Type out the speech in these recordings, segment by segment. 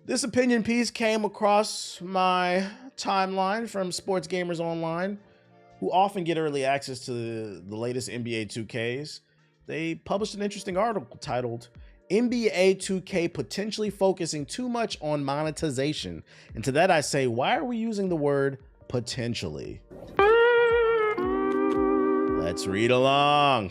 This opinion piece came across my timeline from Sports Gamers Online, who often get early access to the latest NBA 2Ks. They published an interesting article titled NBA 2K potentially focusing too much on monetization. And to that I say, why are we using the word potentially? Let's read along.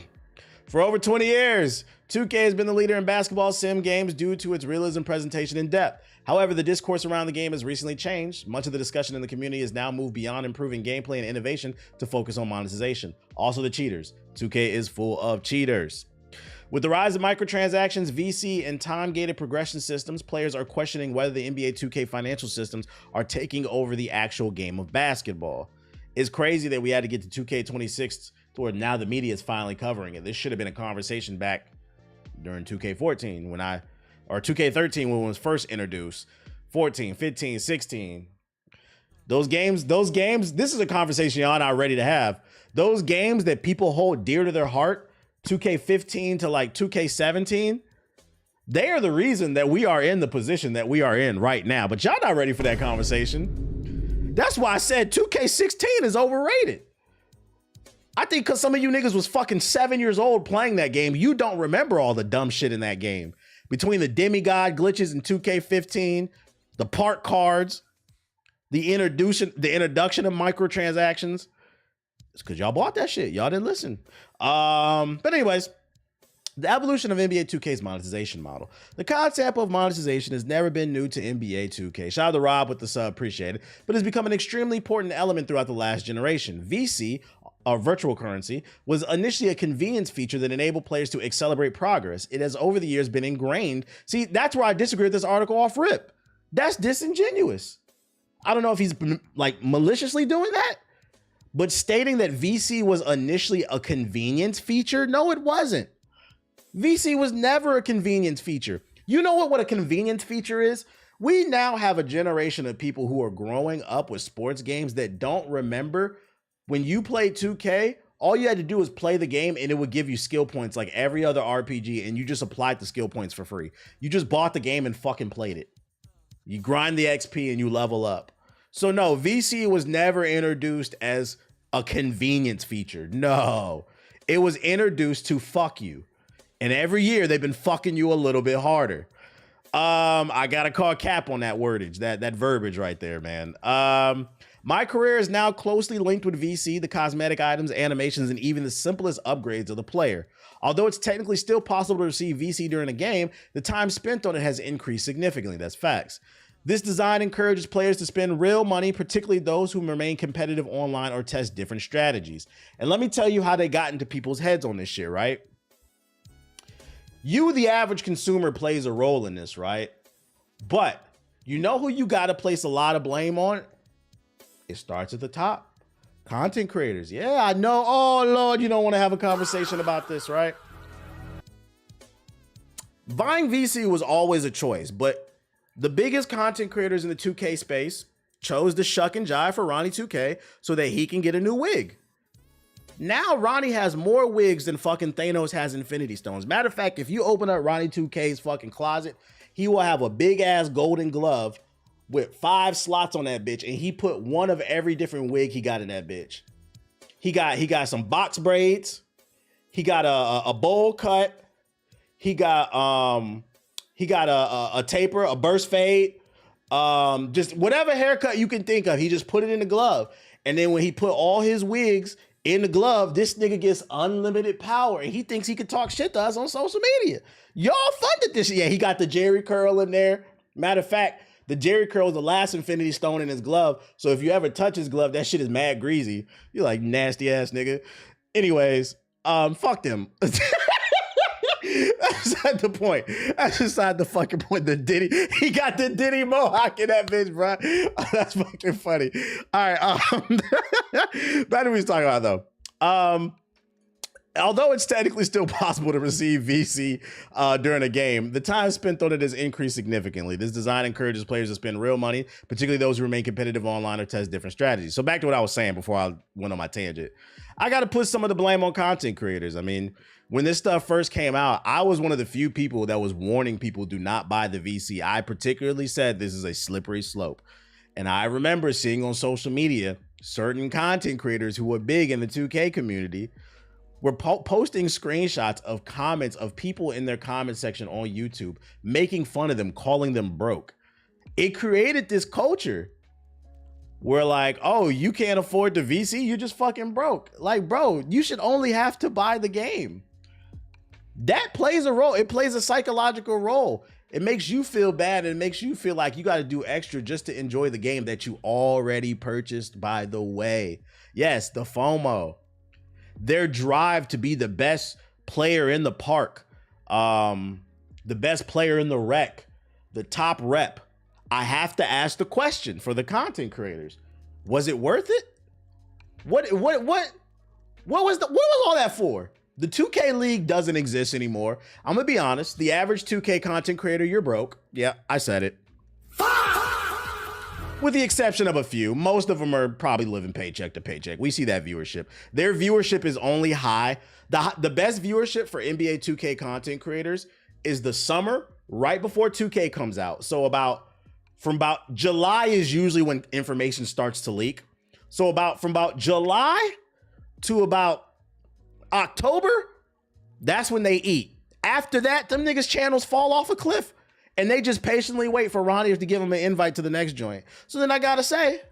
For over 20 years, 2K has been the leader in basketball sim games due to its realism, presentation, and depth. However, the discourse around the game has recently changed. Much of the discussion in the community has now moved beyond improving gameplay and innovation to focus on monetization. Also the cheaters. 2K is full of cheaters. With the rise of microtransactions, VC, and time-gated progression systems, players are questioning whether the NBA 2K financial systems are taking over the actual game of basketball. It's crazy that we had to get to 2K26 to where now the media is finally covering it. This should have been a conversation back during 2K14 or 2K13 when it was first introduced. 14, 15, 16. Those games, this is a conversation y'all not ready to have. Those games that people hold dear to their heart, 2K15 to like 2K17, they are the reason that we are in the position that we are in right now. But y'all not ready for that conversation. That's why I said 2K16 is overrated. I think because some of you niggas was fucking 7 years old playing that game, you don't remember all the dumb shit in that game. Between the demigod glitches in 2K15, the park cards, the introduction of microtransactions, it's because y'all bought that shit. Y'all didn't listen. But anyways, the evolution of NBA 2K's monetization model. The concept of monetization has never been new to NBA 2K. Shout out to Rob with the sub, appreciate it. But it's become an extremely important element throughout the last generation. VC, or virtual currency, was initially a convenience feature that enabled players to accelerate progress. It has over the years been ingrained. See, that's where I disagree with this article off rip. That's disingenuous. I don't know if he's like maliciously doing that, but stating that VC was initially a convenience feature, no, it wasn't. VC was never a convenience feature. You know what a convenience feature is? We now have a generation of people who are growing up with sports games that don't remember when you played 2K, all you had to do was play the game and it would give you skill points like every other RPG, and you just applied the skill points for free. You just bought the game and fucking played it. You grind the XP and you level up. So no, VC was never introduced as a convenience feature. No, it was introduced to fuck you. And every year they've been fucking you a little bit harder. I gotta call cap on that wordage, that verbiage right there, man. My career is now closely linked with VC, the cosmetic items, animations, and even the simplest upgrades of the player. Although it's technically still possible to receive VC during a game, the time spent on it has increased significantly. That's facts. This design encourages players to spend real money, particularly those who remain competitive online or test different strategies. And let me tell you how they got into people's heads on this shit, right? You, the average consumer, plays a role in this, right? But you know who you got to place a lot of blame on? It starts at the top. Content creators. Yeah, I know. Oh, Lord, you don't want to have a conversation about this, right? Buying VC was always a choice, but the biggest content creators in the 2K space chose to shuck and jive for Ronnie2K so that he can get a new wig. Now Ronnie has more wigs than fucking Thanos has Infinity Stones. Matter of fact, if you open up Ronnie2K's fucking closet, he will have a big ass golden glove with 5 slots on that bitch, and he put one of every different wig he got in that bitch. He got some box braids. He got a bowl cut. He got a taper, a burst fade. Just whatever haircut you can think of, he just put it in the glove. And then when he put all his wigs in the glove, this nigga gets unlimited power, and he thinks he can talk shit to us on social media. Y'all funded this. Yeah, he got the Jerry curl in there. Matter of fact, the Jerry curl is the last Infinity Stone in his glove. So if you ever touch his glove, that shit is mad greasy. You're like, nasty ass nigga. Anyways, fuck them. That's not the point. That's beside the fucking point. The Diddy, he got the Diddy mohawk in that bitch, bro. Oh, that's fucking funny. All right, back to what we was talking about though. Although it's technically still possible to receive VC during a game, the time spent on it has increased significantly. This design encourages players to spend real money, particularly those who remain competitive online or test different strategies. So back to what I was saying before I went on my tangent. I got to put some of the blame on content creators. I mean, when this stuff first came out, I was one of the few people that was warning people do not buy the VC. I particularly said this is a slippery slope. And I remember seeing on social media certain content creators who were big in the 2K community were posting screenshots of comments of people in their comment section on YouTube, making fun of them, calling them broke. It created this culture where like, oh, you can't afford the VC, you just fucking broke. Like, bro, you should only have to buy the game. That plays a role. It plays a psychological role. It makes you feel bad and it makes you feel like you got to do extra just to enjoy the game that you already purchased, by the way. Yes, the FOMO. Their drive to be the best player in the park, the best player in the rec, the top rep. I have to ask the question for the content creators. Was it worth it? What was all that for? The 2K League doesn't exist anymore. I'm gonna be honest. The average 2K content creator, you're broke. Yeah, I said it. With the exception of a few, most of them are probably living paycheck to paycheck. We see that viewership. Their viewership is only high. The best viewership for NBA 2K content creators is the summer right before 2K comes out. So from about July is usually when information starts to leak. So from about July to about October, that's when they eat. After that, them niggas' channels fall off a cliff and they just patiently wait for Ronnie to give them an invite to the next joint. So then I gotta say,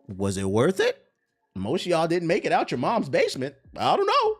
was it worth it? Most of y'all didn't make it out your mom's basement. I don't know.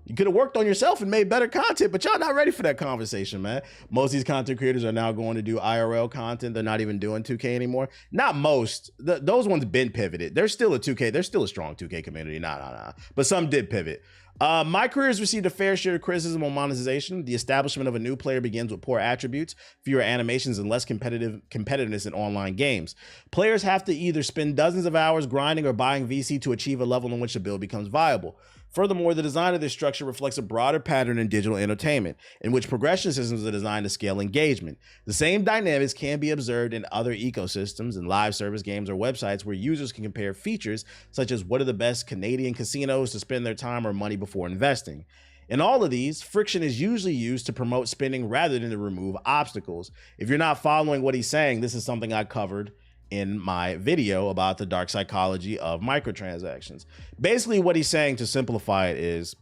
You could have worked on yourself and made better content, but y'all not ready for that conversation, man. Most of these content creators are now going to do IRL content. They're not even doing 2K anymore. Not most. Those ones been pivoted. They're still a 2K. They're still a strong 2K community. Nah. But some did pivot. My career has received a fair share of criticism on monetization. The establishment of a new player begins with poor attributes, fewer animations, and less competitiveness in online games. Players have to either spend dozens of hours grinding or buying VC to achieve a level in which the build becomes viable. Furthermore, the design of this structure reflects a broader pattern in digital entertainment, in which progression systems are designed to scale engagement. The same dynamics can be observed in other ecosystems and live service games or websites where users can compare features such as what are the best Canadian casinos to spend their time or money before investing. In all of these, friction is usually used to promote spending rather than to remove obstacles. If you're not following what he's saying, this is something I covered in my video about the dark psychology of microtransactions. Basically, what he's saying, to simplify it, is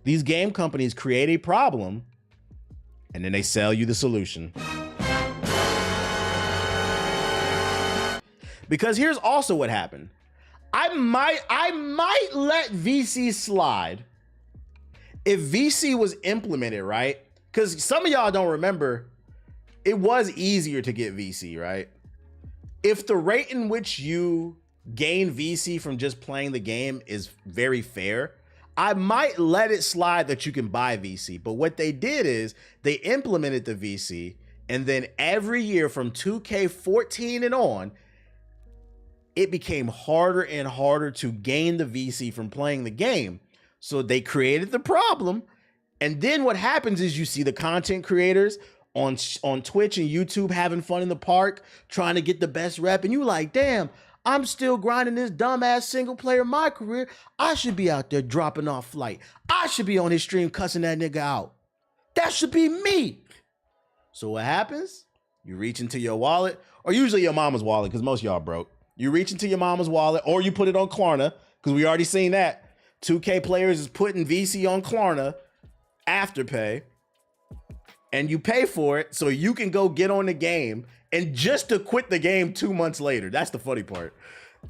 these game companies create a problem and then they sell you the solution. Because here's also what happened. I might let VC slide if VC was implemented, right? Because some of y'all don't remember, it was easier to get VC, right? If the rate in which you gain VC from just playing the game is very fair, I might let it slide that you can buy VC. But what they did is they implemented the VC, and then every year from 2K14 and on, it became harder and harder to gain the VC from playing the game. So they created the problem. And then what happens is you see the content creators on Twitch and YouTube having fun in the park, trying to get the best rep. And you like, damn, I'm still grinding this dumbass single player in my career. I should be out there dropping off flight. I should be on his stream cussing that nigga out. That should be me. So what happens? You reach into your wallet, or usually your mama's wallet, because most of y'all broke. You reach into your mama's wallet, or you put it on Klarna, because we already seen that. 2K players is putting VC on Klarna, Afterpay, and you pay for it so you can go get on the game and just to quit the game 2 months later. That's the funny part.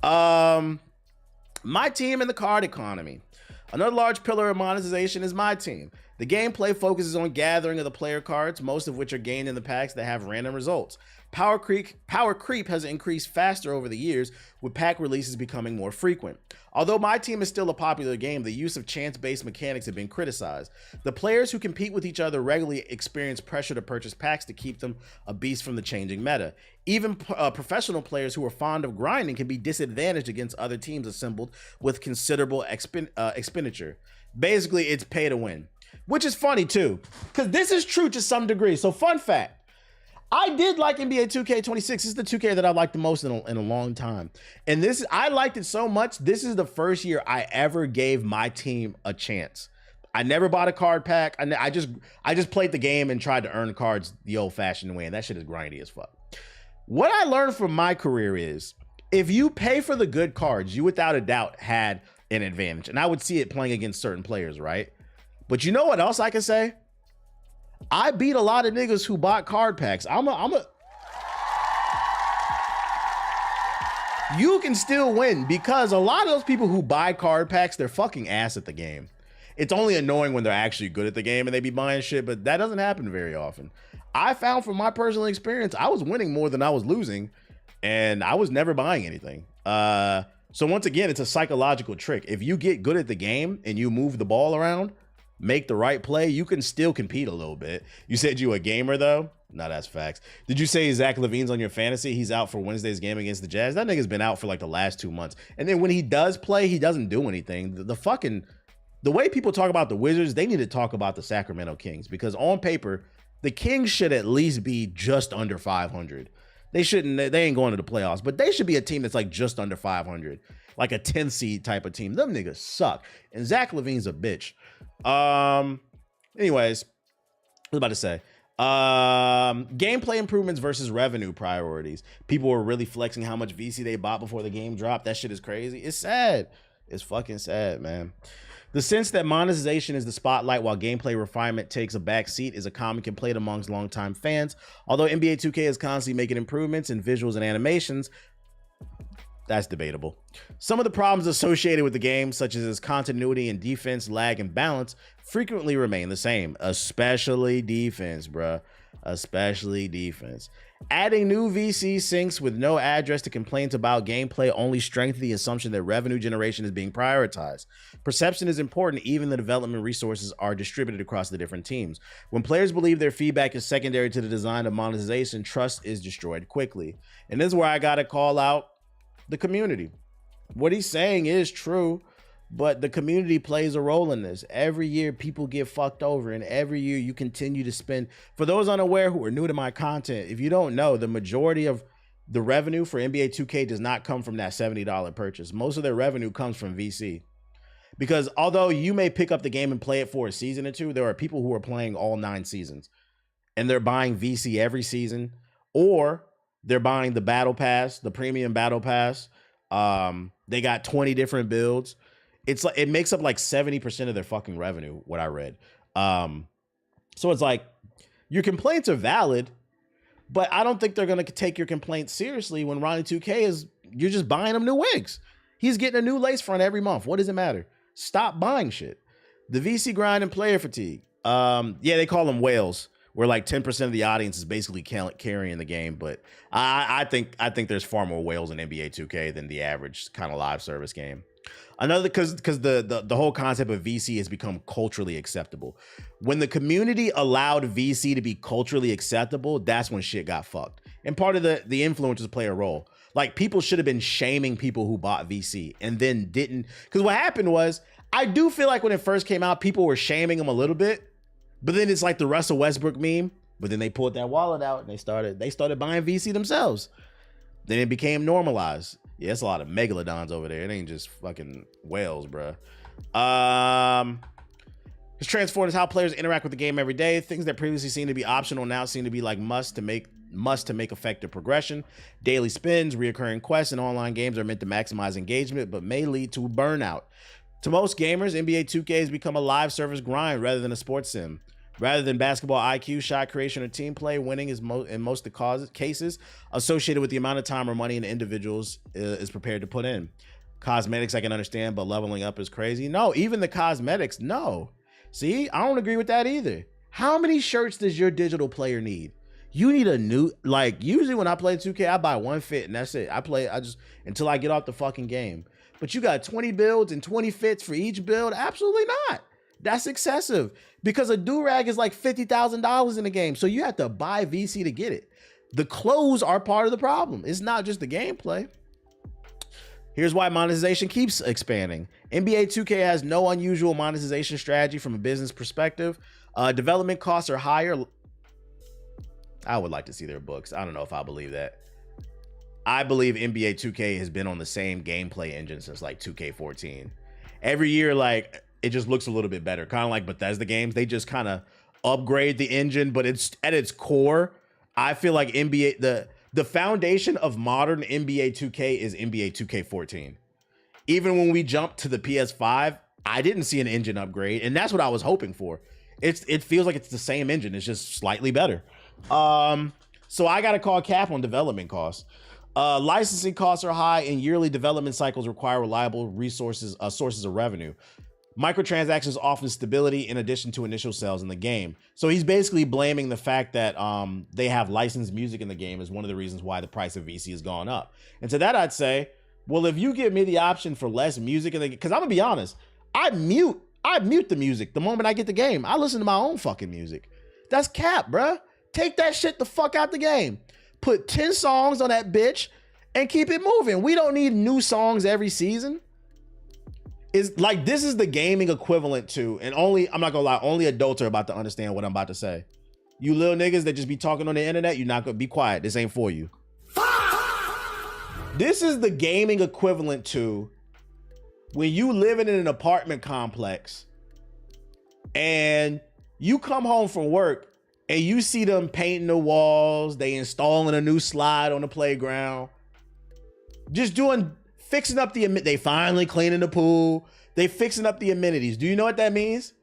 My team in the card economy. Another large pillar of monetization is my team. The gameplay focuses on gathering of the player cards, most of which are gained in the packs that have random results. Power creep has increased faster over the years, with pack releases becoming more frequent. Although my team is still a popular game, the use of chance-based mechanics have been criticized. The players who compete with each other regularly experience pressure to purchase packs to keep them a beast from the changing meta. Even professional players who are fond of grinding can be disadvantaged against other teams assembled with considerable expenditure. Basically, it's pay to win, which is funny too, because this is true to some degree. So fun fact, I did like NBA 2K26. This is the 2K that I liked the most in a long time. And I liked it so much. This is the first year I ever gave my team a chance. I never bought a card pack. I just played the game and tried to earn cards the old-fashioned way, and that shit is grindy as fuck. What I learned from my career is if you pay for the good cards, you without a doubt had an advantage. And I would see it playing against certain players, right? But you know what else I can say? I beat a lot of niggas who bought card packs. You can still win because a lot of those people who buy card packs, they're fucking ass at the game. It's only annoying when they're actually good at the game and they be buying shit, but that doesn't happen very often. I found from my personal experience, I was winning more than I was losing, and I was never buying anything. So once again, it's a psychological trick. If you get good at the game and you move the ball around, make the right play, you can still compete a little bit. You said you a gamer though? No, that's facts. Did you say Zach LaVine's on your fantasy? He's out for Wednesday's game against the Jazz. That nigga's been out for like the last 2 months. And then when he does play, he doesn't do anything. The way people talk about the Wizards, they need to talk about the Sacramento Kings, because on paper, the Kings should at least be just under 500. They ain't going to the playoffs, but they should be a team that's like just under 500, like a 10 seed type of team. Them niggas suck. And Zach LaVine's a bitch. Anyways, I was about to say, gameplay improvements versus revenue priorities. People were really flexing how much VC they bought before the game dropped. That shit is crazy. It's sad. It's fucking sad, man. The sense that monetization is the spotlight while gameplay refinement takes a back seat is a common complaint amongst longtime fans. Although NBA 2K is constantly making improvements in visuals and animations, that's debatable. Some of the problems associated with the game, such as its continuity and defense, lag, and balance, frequently remain the same, especially defense, bruh. Especially defense. Adding new VC syncs with no address to complaints about gameplay only strengthens the assumption that revenue generation is being prioritized. Perception is important, even the development resources are distributed across the different teams. When players believe their feedback is secondary to the design of monetization, trust is destroyed quickly. And this is where I gotta call out the community. What he's saying is true, but the community plays a role in this. Every year people get fucked over, and every year you continue to spend. For those unaware who are new to my content, if you don't know, the majority of the revenue for NBA 2K does not come from that $70 purchase. Most of their revenue comes from VC. Because although you may pick up the game and play it for a season or two, there are people who are playing all 9 seasons and they're buying VC every season, or they're buying the battle pass, the premium battle pass. They got 20 different builds. It's like, it makes up like 70% of their fucking revenue, what I read. So it's like, your complaints are valid, but I don't think they're going to take your complaints seriously when Ronnie2K you're just buying him new wigs. He's getting a new lace front every month. What does it matter? Stop buying shit. The VC grind and player fatigue. Yeah, they call them whales, where like 10% of the audience is basically carrying the game. But I think there's far more whales in NBA 2K than the average kind of live service game. Another, because the whole concept of VC has become culturally acceptable. When the community allowed VC to be culturally acceptable, that's when shit got fucked. And part of the influencers play a role. Like, people should have been shaming people who bought VC and then didn't. Because what happened was, I do feel like when it first came out, people were shaming them a little bit. But then it's like the Russell Westbrook meme. But then they pulled that wallet out and they started buying VC themselves. Then it became normalized. Yeah, it's a lot of megalodons over there. It ain't just fucking whales, bruh. It's transformed as how players interact with the game every day. Things that previously seemed to be optional now seem to be like must to make effective progression. Daily spins, reoccurring quests, and online games are meant to maximize engagement, but may lead to burnout. To most gamers, NBA 2K has become a live service grind rather than a sports sim. Rather than basketball IQ, shot creation, or team play, winning is in most of the cases associated with the amount of time or money an individual is prepared to put in. Cosmetics I can understand, but leveling up is crazy. No, even the cosmetics, no. See, I don't agree with that either. How many shirts does your digital player need? You need a new, like, usually when I play 2K, I buy one fit and that's it. I just until I get off the fucking game. But you got 20 builds and 20 fits for each build? Absolutely not. That's excessive, because a do-rag is like $50,000 in the game. So you have to buy VC to get it. The clothes are part of the problem. It's not just the gameplay. Here's why monetization keeps expanding. NBA 2K has no unusual monetization strategy from a business perspective. Development costs are higher. I would like to see their books. I don't know if I believe that. I believe NBA 2K has been on the same gameplay engine since like 2K14. Every year, like, it just looks a little bit better. Kind of like Bethesda games. They just kind of upgrade the engine, but it's at its core, I feel like the foundation of modern NBA 2K is NBA 2K14. Even when we jumped to the PS5, I didn't see an engine upgrade, and that's what I was hoping for. It feels like it's the same engine, it's just slightly better. So I got to call cap on development costs. Licensing costs are high, and yearly development cycles require reliable sources of revenue. Microtransactions offer stability in addition to initial sales in the game. So he's basically blaming the fact that they have licensed music in the game as one of the reasons why the price of VC has gone up. And to that I'd say, well, if you give me the option for less music in the game, because I'm gonna be honest, I mute the music the moment I get the game. I listen to my own fucking music. That's cap, bruh. Take that shit the fuck out the game. Put 10 songs on that bitch and keep it moving. We don't need new songs every season. Is like, this is the gaming equivalent to, and I'm not gonna lie, only adults are about to understand what I'm about to say. You little niggas that just be talking on the internet, you're not gonna be quiet. This ain't for you. This is the gaming equivalent to when you living in an apartment complex and you come home from work and you see them painting the walls, they installing a new slide on the playground, just fixing up they finally cleaning the pool, they fixing up the amenities. Do you know what that means?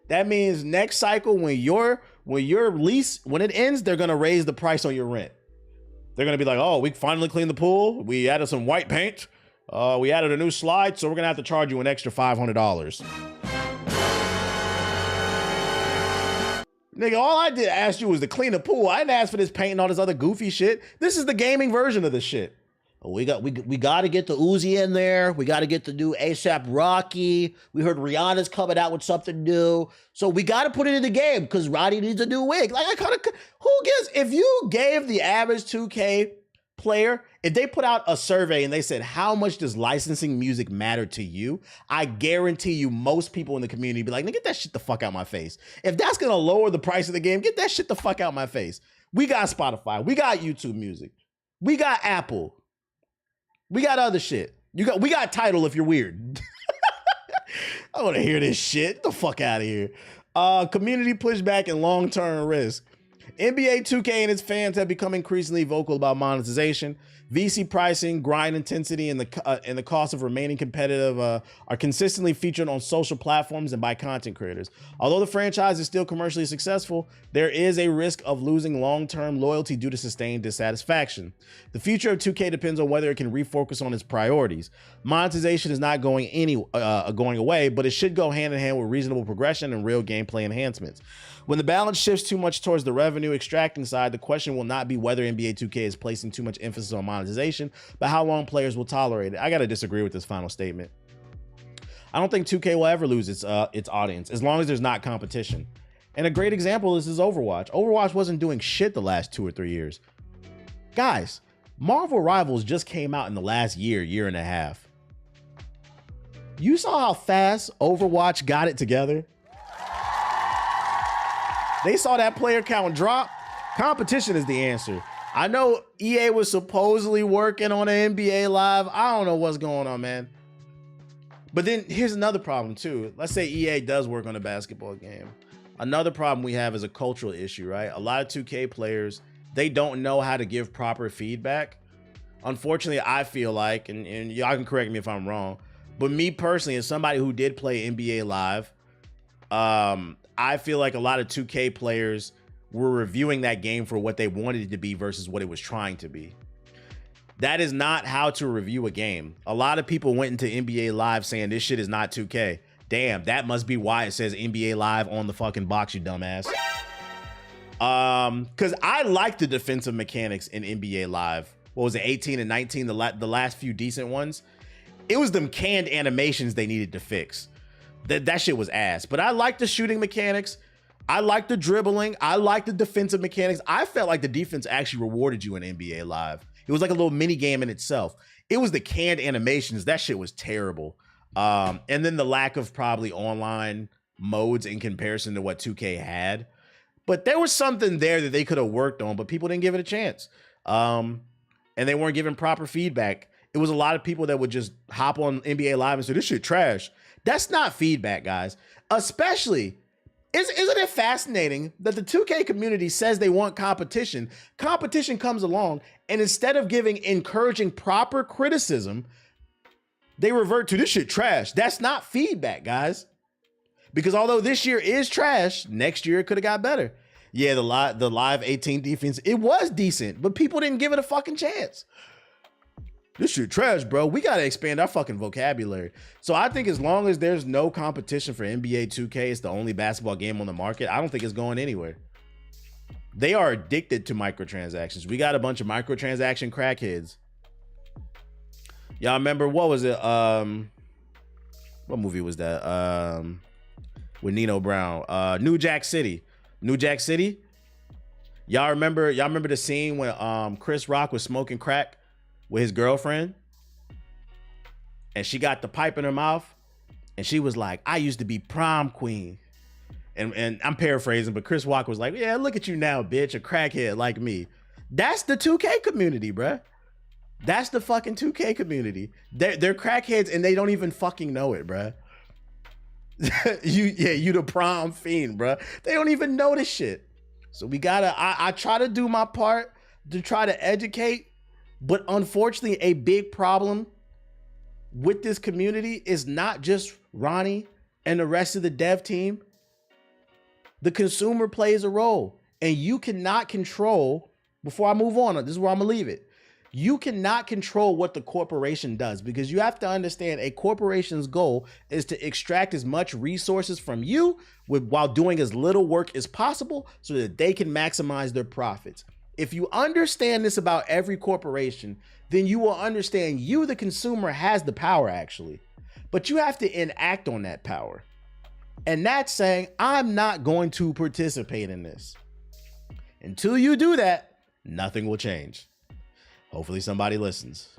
That means next cycle, when your lease, when it ends, they're gonna raise the price on your rent. They're gonna be like, oh, we finally cleaned the pool, we added some white paint, we added a new slide, so we're gonna have to charge you an extra $500. Nigga, all I did ask you was to clean the pool. I didn't ask for this paint and all this other goofy shit. This is the gaming version of this shit. We got to get the Uzi in there. We got to get the new ASAP Rocky. We heard Rihanna's coming out with something new. So we got to put it in the game because Roddy needs a new wig. Like, who gives? If you gave the average 2K player, if they put out a survey and they said, how much does licensing music matter to you? I guarantee you most people in the community be like, get that shit the fuck out my face. If that's going to lower the price of the game, get that shit the fuck out my face. We got Spotify. We got YouTube Music. We got Apple. We got other shit. We got Tidal if you're weird. I want to hear this shit. Get the fuck out of here. Community pushback and long-term risk. NBA 2K and its fans have become increasingly vocal about monetization. VC pricing, grind intensity, and the cost of remaining competitive are consistently featured on social platforms and by content creators. Although the franchise is still commercially successful, there is a risk of losing long-term loyalty due to sustained dissatisfaction. The future of 2K depends on whether it can refocus on its priorities. Monetization is not going away, but it should go hand in hand with reasonable progression and real gameplay enhancements. When the balance shifts too much towards the revenue extracting side, the question will not be whether NBA 2K is placing too much emphasis on monetization, but how long players will tolerate it. I gotta disagree with this final statement. I don't think 2K will ever lose its audience as long as there's not competition. And a great example is Overwatch. Overwatch wasn't doing shit the last 2 or 3 years. Guys, Marvel Rivals just came out in the last year and a half. You saw how fast Overwatch got it together? They saw that player count drop. Competition is the answer. I know EA was supposedly working on an NBA Live. I don't know what's going on, man. But then here's another problem too. Let's say EA does work on a basketball game. Another problem we have is a cultural issue, right? A lot of 2K players, they don't know how to give proper feedback. Unfortunately, I feel like, and y'all can correct me if I'm wrong, but me personally, as somebody who did play NBA Live, I feel like a lot of 2K players were reviewing that game for what they wanted it to be versus what it was trying to be. That is not how to review a game. A lot of people went into NBA Live saying this shit is not 2K. Damn, that must be why it says NBA Live on the fucking box, you dumbass. Because I like the defensive mechanics in NBA Live. What was it, 18 and 19, the last few decent ones? It was them canned animations they needed to fix. That shit was ass. But I like the shooting mechanics. I like the dribbling. I like the defensive mechanics. I felt like the defense actually rewarded you in NBA Live. It was like a little mini game in itself. It was the canned animations. That shit was terrible. And then the lack of probably online modes in comparison to what 2K had. But there was something there that they could have worked on, but people didn't give it a chance. And they weren't given proper feedback. it was a lot of people that would just hop on NBA Live and say, this shit trash. That's not feedback, guys. Especially, isn't it fascinating that the 2K community says they want competition? Competition comes along, and instead of giving encouraging proper criticism, they revert to this shit trash. That's not feedback, guys. Because although this year is trash, next year it could have got better. Yeah, the live 18 defense, it was decent, but people didn't give it a fucking chance. This shit trash, bro. We got to expand our fucking vocabulary. So I think as long as there's no competition for NBA 2K, it's the only basketball game on the market, I don't think it's going anywhere. They are addicted to microtransactions. We got a bunch of microtransaction crackheads. Y'all remember, what was it? What movie was that? With Nino Brown. New Jack City. New Jack City? Y'all remember the scene when Chris Rock was smoking crack with his girlfriend, and she got the pipe in her mouth, and she was like, I used to be prom queen. And I'm paraphrasing, but Chris Rock was like, yeah, look at you now, bitch, a crackhead like me. That's the 2K community, bruh. That's the fucking 2K community. They're crackheads and they don't even fucking know it, bruh. You the prom fiend, bruh. They don't even know this shit. So we gotta, I try to do my part to try to educate, but unfortunately, a big problem with this community is not just Ronnie and the rest of the dev team. The consumer plays a role, and you cannot control, before I move on, this is where I'm gonna leave it. You cannot control what the corporation does, because you have to understand a corporation's goal is to extract as much resources from you while doing as little work as possible so that they can maximize their profits. If you understand this about every corporation, then you will understand you, the consumer, has the power actually, but you have to enact on that power. And that's saying, I'm not going to participate in this. Until you do that, nothing will change. Hopefully somebody listens.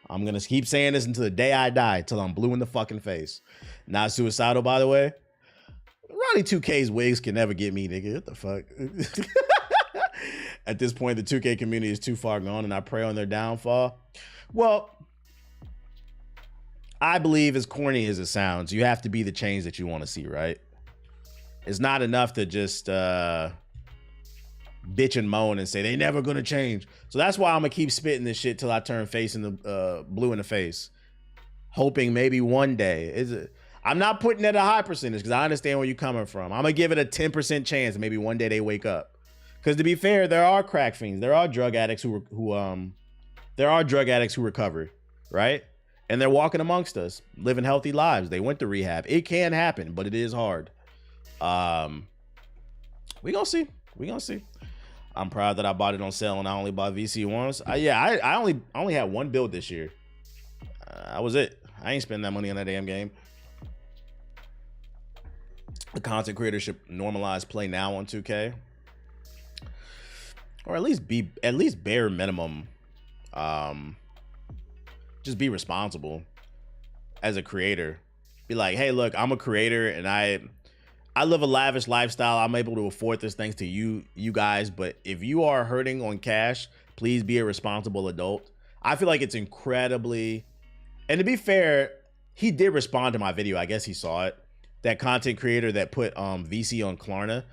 I'm going to keep saying this until the day I die, till I'm blue in the fucking face. Not suicidal, by the way. Ronnie2K's wigs can never get me, nigga. What the fuck? At this point, the 2K community is too far gone, and I pray on their downfall. Well, I believe, as corny as it sounds, you have to be the change that you want to see, right? It's not enough to just bitch and moan and say they never gonna change. So that's why I'm gonna keep spitting this shit till I turn face in the blue in the face, hoping maybe one day. I'm not putting it at a high percentage because I understand where you're coming from. I'm gonna give it a 10% chance. Maybe one day they wake up. Because to be fair, there are crack fiends. There are drug addicts who recover, right? And they're walking amongst us, living healthy lives. They went to rehab. It can happen, but it is hard. We gonna see. We gonna see. I'm proud that I bought it on sale and I only bought VC once. I only had one build this year. That was it. I ain't spending that money on that damn game. The content creator should normalize play now on 2K. Or at least bare minimum, just be responsible as a creator. Be like, hey, look, I'm a creator and I live a lavish lifestyle. I'm able to afford this thanks to you guys. But if you are hurting on cash, please be a responsible adult. I feel like it's incredibly, and to be fair, he did respond to my video. I guess he saw it. That content creator that put VC on Klarna,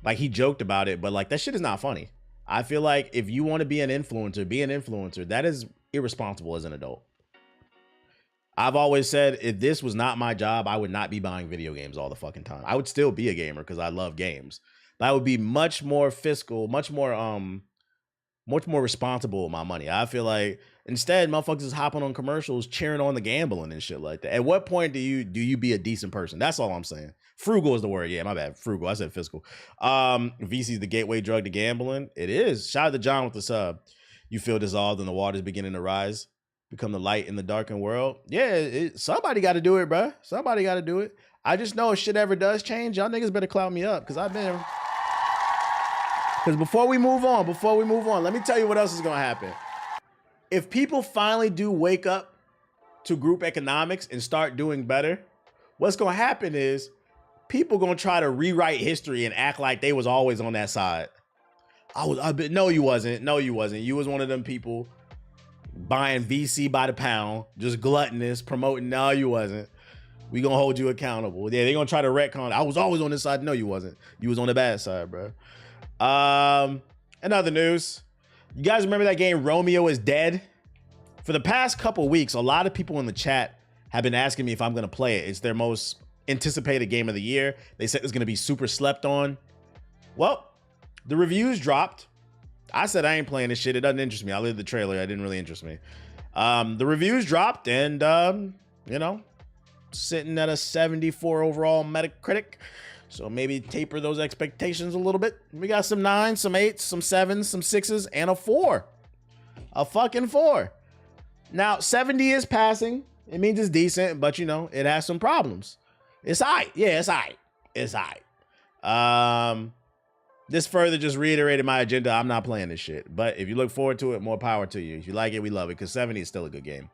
like he joked about it, but like that shit is not funny. I feel like if you want to be an influencer, be an influencer. That is irresponsible as an adult. I've always said, if this was not my job, I would not be buying video games all the fucking time. I would still be a gamer because I love games. But I would be much more fiscal, much more responsible with my money. I feel like instead, motherfuckers is hopping on commercials, cheering on the gambling and shit like that. At what point do you be a decent person? That's all I'm saying. Frugal is the word. Yeah, my bad. Frugal. I said fiscal. VC's the gateway drug to gambling. It is. Shout out to John with the sub. You feel dissolved and the water's beginning to rise. Become the light in the darkened world. Yeah, somebody got to do it, bro. Somebody got to do it. I just know if shit ever does change, y'all niggas better clout me up because before we move on, let me tell you what else is going to happen. If people finally do wake up to group economics and start doing better, what's going to happen is people going to try to rewrite history and act like they was always on that side. No, you wasn't. No, you wasn't. You was one of them people buying VC by the pound, just gluttonous, promoting, no, you wasn't. We gonna hold you accountable. Yeah, they gonna try to retcon. I was always on this side. No, you wasn't. You was on the bad side, bro. In other news, you guys remember that game Romeo is Dead? For the past couple weeks, a lot of people in the chat have been asking me if I'm gonna play it. It's their most anticipated game of the year. They said it's gonna be super slept on. Well, the reviews dropped. I said I ain't playing this shit. It doesn't interest me. I lived the trailer. It didn't really interest me. The reviews dropped, and you know, sitting at a 74 overall Metacritic. So maybe taper those expectations a little bit. We got some 9s, some 8s, some 7s, some 6s, and a 4. A fucking 4. Now, 70 is passing. It means it's decent, but you know, it has some problems. It's aight. Yeah, it's aight. It's aight. This further just reiterated my agenda. I'm not playing this shit. But if you look forward to it, more power to you. If you like it, we love it. Because 70 is still a good game.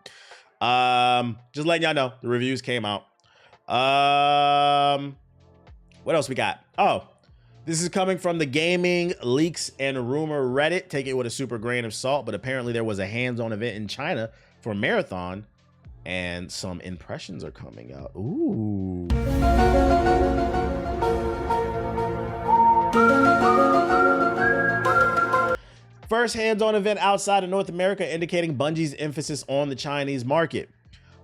Just letting y'all know, the reviews came out. What else we got? Oh, this is coming from the Gaming Leaks and Rumor Reddit. Take it with a super grain of salt. But apparently there was a hands-on event in China for Marathon. And some impressions are coming out. Ooh. First hands-on event outside of North America, indicating Bungie's emphasis on the Chinese market.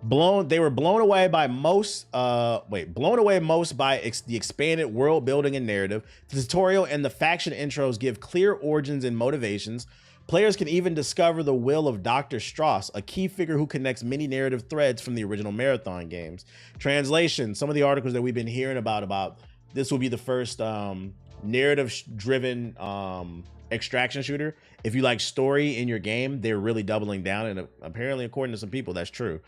They were blown away by most by the expanded world building and narrative. The tutorial and the faction intros give clear origins and motivations. Players can even discover the will of Dr. Strauss, a key figure who connects many narrative threads from the original Marathon games. Translation: some of the articles that we've been hearing about this will be the first narrative-driven extraction shooter. If you like story in your game, they're really doubling down, and apparently, according to some people, that's true.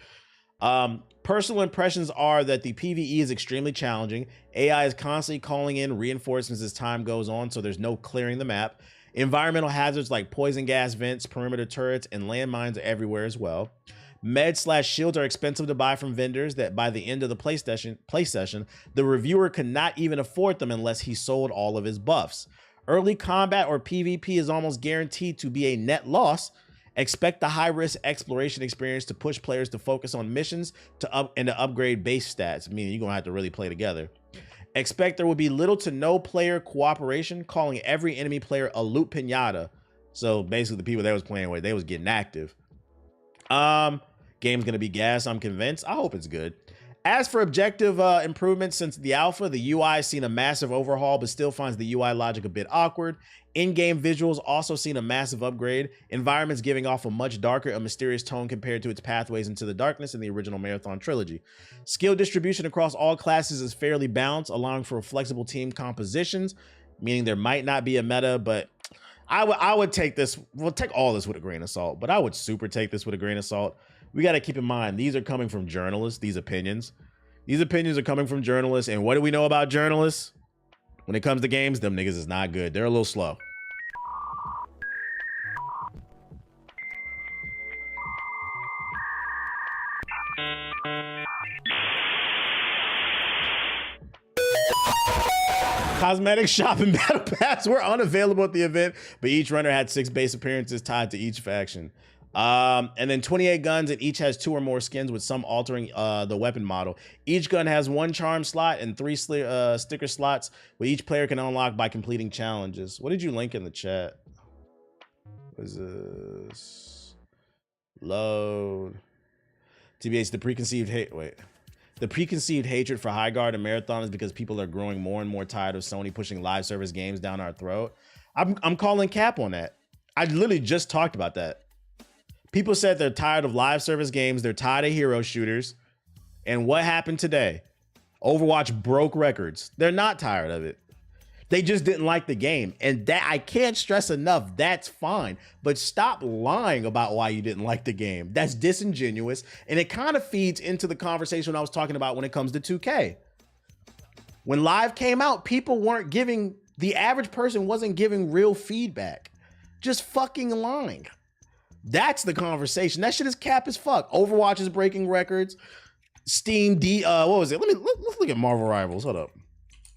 Personal impressions are that the PvE is extremely challenging. AI is constantly calling in reinforcements as time goes on, so there's no clearing the map. Environmental hazards like poison gas vents, perimeter turrets, and landmines are everywhere as well. Med/shields are expensive to buy from vendors that by the end of the play session, the reviewer could not even afford them unless he sold all of his buffs. Early combat or PvP is almost guaranteed to be a net loss. Expect the high-risk exploration experience to push players to focus on missions to upgrade base stats, meaning you're going to have to really play together. Expect there will be little to no player cooperation, calling every enemy player a loot pinata. So basically the people they was playing with, they was getting active. Game's going to be gas, I'm convinced. I hope it's good. As for objective improvements since the alpha, the UI has seen a massive overhaul, but still finds the UI logic a bit awkward. In-game visuals also seen a massive upgrade. Environments giving off a much darker and mysterious tone compared to its pathways into the darkness in the original Marathon trilogy. Skill distribution across all classes is fairly balanced, allowing for flexible team compositions, meaning there might not be a meta, but I would take this, we'll take all this with a grain of salt, but I would super take this with a grain of salt. We got to keep in mind, these are coming from journalists, these opinions. These opinions are coming from journalists, and what do we know about journalists? When it comes to games, them niggas is not good. They're a little slow. Cosmetic shop and battle pass were unavailable at the event, but each runner had 6 base appearances tied to each faction. And then 28 guns, and each has 2 or more skins, with some altering the weapon model. Each gun has 1 charm slot and 3 sticker slots, which each player can unlock by completing challenges. What did you link in the chat? What is this? Load. TBH, the preconceived hate. Wait. The preconceived hatred for High Guard and Marathon is because people are growing more and more tired of Sony pushing live service games down our throat. I'm calling cap on that. I literally just talked about that. People said they're tired of live service games. They're tired of hero shooters. And what happened today? Overwatch broke records. They're not tired of it. They just didn't like the game. And that, I can't stress enough, that's fine. But stop lying about why you didn't like the game. That's disingenuous. And it kind of feeds into the conversation I was talking about when it comes to 2K. When Live came out, people weren't giving, the average person wasn't giving real feedback. Just fucking lying. That's the conversation. That shit is cap as fuck. Overwatch is breaking records. Steam what was it? Let's look at Marvel Rivals. Hold up.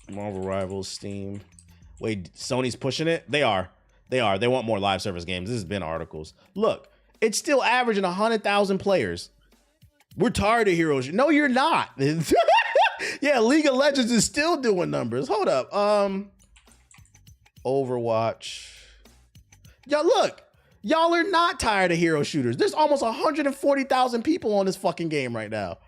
Marvel Rivals, Steam. Wait, Sony's pushing it? They are. They want more live service games. This has been articles. Look, It's still averaging 100,000 players. We're tired of hero shooters. No, you're not. Yeah, League of Legends is still doing numbers. Hold up. Overwatch. Y'all look. Y'all are not tired of hero shooters. There's almost 140,000 people on this fucking game right now.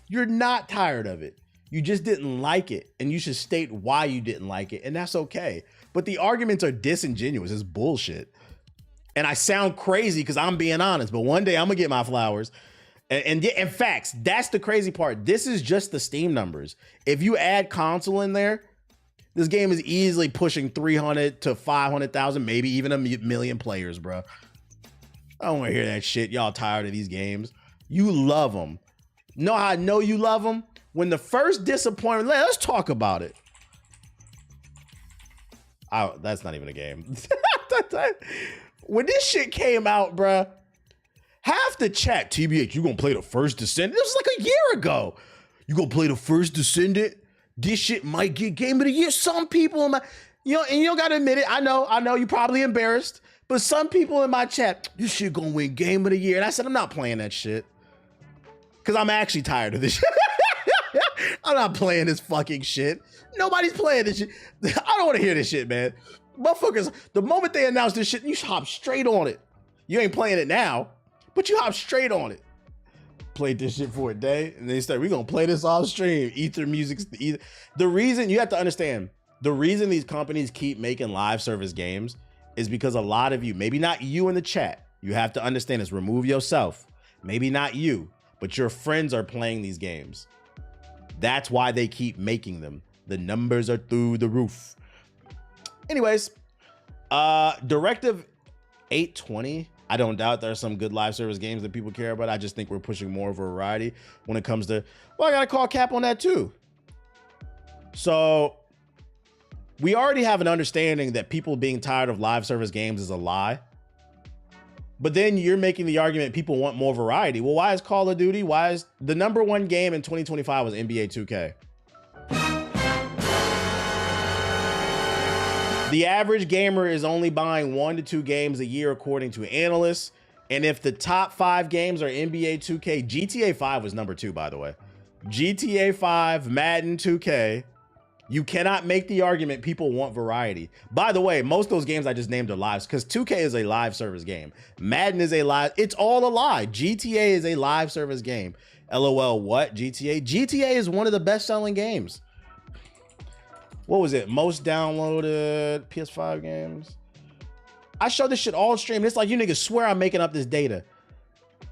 You're not tired of it. You just didn't like it, and you should state why you didn't like it, and that's okay. But the arguments are disingenuous. It's bullshit. And I sound crazy because I'm being honest, but one day I'm gonna get my flowers. And facts, that's the crazy part. This is just the Steam numbers. If you add console in there, this game is easily pushing 300 to 500,000, maybe even a million players, bro. I don't want to hear that shit. Y'all tired of these games. You love them. Know how I know you love them? When the first disappointment, let's talk about it. That's not even a game. When this shit came out, bro, half the chat, TBH, you gonna play the first Descendant? This was like a year ago. You gonna play the first Descendant? This shit might get game of the year. Some people in my, and you don't gotta admit it. I know you're probably embarrassed, but some people in my chat, this shit gonna win game of the year. And I said, I'm not playing that shit. Cause I'm actually tired of this shit. I'm not playing this fucking shit. Nobody's playing this shit. I don't want to hear this shit, man. Motherfuckers, the moment they announce this shit, you hop straight on it. You ain't playing it now, but you hop straight on it. Played this shit for a day, and they said, we're gonna play this off stream. Ether Music's the reason. You have to understand, the reason these companies keep making live service games is because a lot of you, maybe not you in the chat, you have to understand this, remove yourself. Maybe not you, but your friends are playing these games. That's why they keep making them. The numbers are through the roof. Anyways, Directive 820. I don't doubt there are some good live service games that people care about. I just think we're pushing more variety when it comes to, well, I gotta call cap on that too. So we already have an understanding that people being tired of live service games is a lie. But then you're making the argument people want more variety. Well, why is Call of Duty? Why is the #1 game in 2025 was NBA 2K? The average gamer is only buying 1 to 2 games a year, according to analysts. And if the top 5 games are NBA 2K, GTA 5 was #2, by the way. GTA 5, Madden 2K. You cannot make the argument people want variety. By the way, most of those games I just named are lives because 2K is a live service game. Madden is a live, it's all a lie. GTA is a live service game. LOL, what? GTA? GTA is one of the best selling games. What was it? Most downloaded PS5 games? I show this shit all stream. It's like you niggas swear I'm making up this data.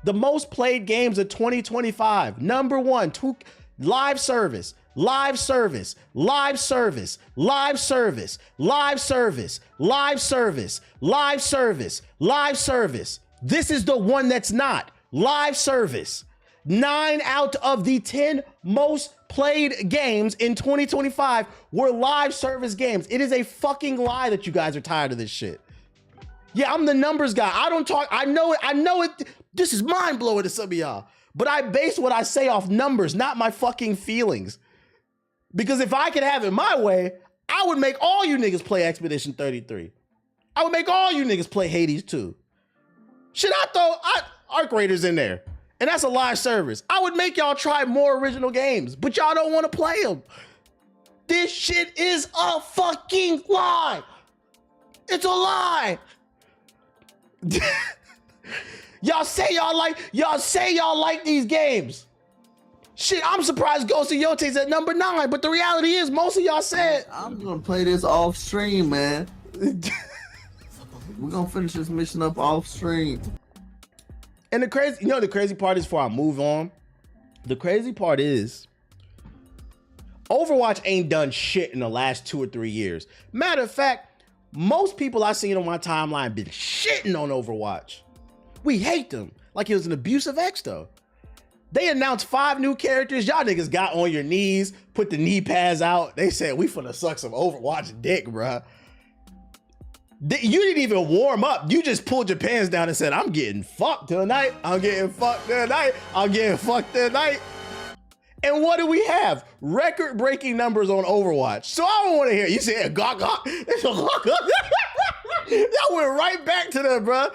The most played games of 2025. #1, live service. Live service, live service, live service, live service, live service, live service, live service. This is the one that's not live service. 9 out of the 10 most played games in 2025 were live service games. It is a fucking lie that you guys are tired of this shit. Yeah, I'm the numbers guy. I don't talk. I know it. This is mind blowing to some of y'all, but I base what I say off numbers, not my fucking feelings. Because if I could have it my way, I would make all you niggas play Expedition 33. I would make all you niggas play Hades 2. Should I throw Arc Raiders in there? And that's a live service. I would make y'all try more original games, but y'all don't want to play them. This shit is a fucking lie. It's a lie. Y'all say y'all like these games. Shit, I'm surprised Ghost of Yote's at #9, but the reality is most of y'all said, I'm gonna play this off stream, man. We're gonna finish this mission up off stream. And the crazy part is, before I move on, the crazy part is Overwatch ain't done shit in the last 2 or 3 years. Matter of fact, most people I seen on my timeline been shitting on Overwatch. We hate them like it was an abusive ex though. They announced 5 new characters. Y'all niggas got on your knees, put the knee pads out. They said, we finna suck some Overwatch dick, bruh. You didn't even warm up. You just pulled your pants down and said, I'm getting fucked tonight. I'm getting fucked tonight. I'm getting fucked tonight. And what do we have? Record-breaking numbers on Overwatch. So I don't want to hear you say, Y'all went right back to that, bruh.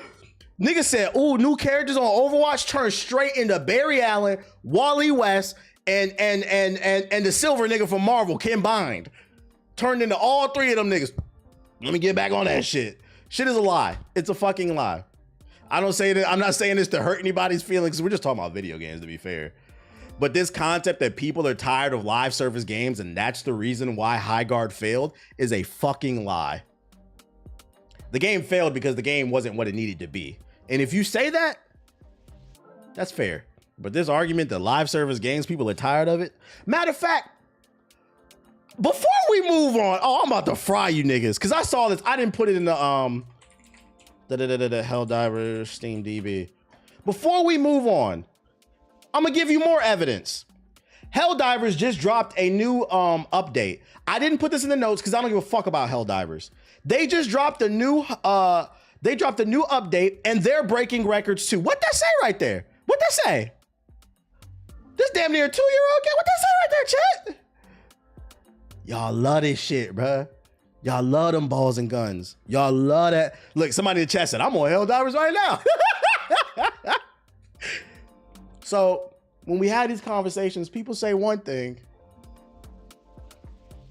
Nigga said, ooh, new characters on Overwatch turn straight into Barry Allen, Wally West, and the silver nigga from Marvel combined. Turned into all three of them niggas. Let me get back on that shit. Shit is a lie. It's a fucking lie. I don't say that. I'm not saying this to hurt anybody's feelings. We're just talking about video games, to be fair. But this concept that people are tired of live service games and that's the reason why High Guard failed is a fucking lie. The game failed because the game wasn't what it needed to be. And if you say that, that's fair. But this argument that live service games, people are tired of it. Matter of fact, before we move on, I'm about to fry you niggas. Cause I saw this, I didn't put it in the Helldivers Steam DB. Before we move on, I'm gonna give you more evidence. Helldivers just dropped a new update. I didn't put this in the notes because I don't give a fuck about Helldivers. They just dropped a new update and they're breaking records too. What that say right there? What that say? This damn near 2-year-old game. What that say right there, chat? Y'all love this shit, bruh. Y'all love them balls and guns. Y'all love that. Look, somebody in the chat said, I'm on Helldivers right now. So when we have these conversations, people say one thing,